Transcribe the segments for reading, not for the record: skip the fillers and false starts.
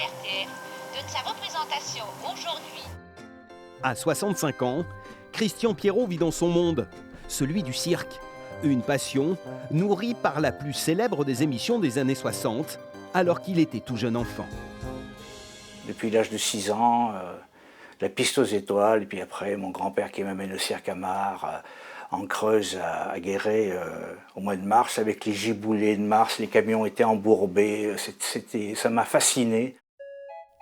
RTF donne sa représentation aujourd'hui. À 65 ans, Christian Pierrot vit dans son monde, celui du cirque. Une passion nourrie par la plus célèbre des émissions des années 60, alors qu'il était tout jeune enfant. Depuis l'âge de 6 ans, la piste aux étoiles, et puis après mon grand-père qui m'amène au cirque à Mars, en Creuse à Guéret au mois de mars, avec les giboulées de mars, les camions étaient embourbés, ça m'a fasciné.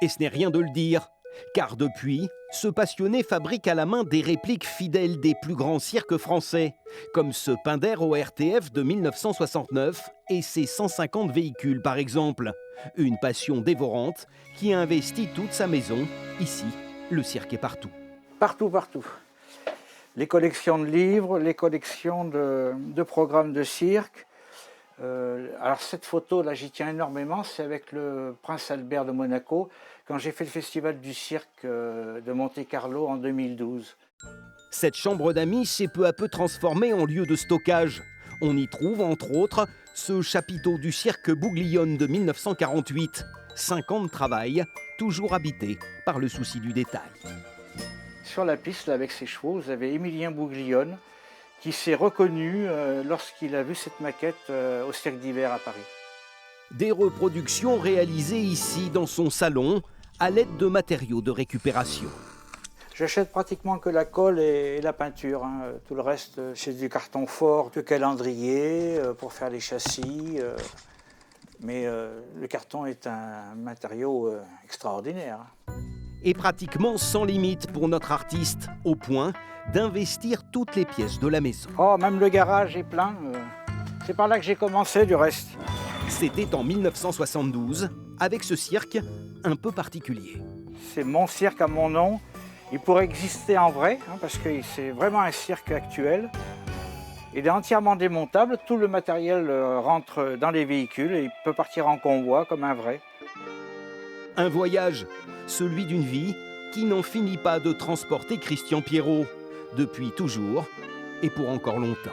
Et ce n'est rien de le dire, car depuis, ce passionné fabrique à la main des répliques fidèles des plus grands cirques français, comme ce Pinder au RTF de 1969 et ses 150 véhicules par exemple. Une passion dévorante qui investit toute sa maison. Ici, le cirque est partout. Partout, partout. Les collections de livres, les collections de programmes de cirque. Alors cette photo, là, j'y tiens énormément, c'est avec le prince Albert de Monaco, quand j'ai fait le festival du cirque de Monte-Carlo en 2012. Cette chambre d'amis s'est peu à peu transformée en lieu de stockage. On y trouve, entre autres, ce chapiteau du cirque Bouglione de 1948. 5 ans de travail, toujours habité par le souci du détail. Sur la piste, là, avec ses chevaux, vous avez Émilien Bouglione, qui s'est reconnu lorsqu'il a vu cette maquette au Cirque d'hiver à Paris. Des reproductions réalisées ici, dans son salon, à l'aide de matériaux de récupération. J'achète pratiquement que la colle et la peinture. Hein. Tout le reste, c'est du carton fort, du calendrier pour faire les châssis. Mais le carton est un matériau extraordinaire. Et pratiquement sans limite pour notre artiste, au point d'investir toutes les pièces de la maison. Oh, même le garage est plein. C'est par là que j'ai commencé, du reste. C'était en 1972, avec ce cirque un peu particulier. C'est mon cirque à mon nom. Il pourrait exister en vrai, hein, parce que c'est vraiment un cirque actuel. Il est entièrement démontable, tout le matériel rentre dans les véhicules et il peut partir en convoi comme un vrai. Un voyage, celui d'une vie qui n'en finit pas de transporter Christian Pierrot, depuis toujours et pour encore longtemps.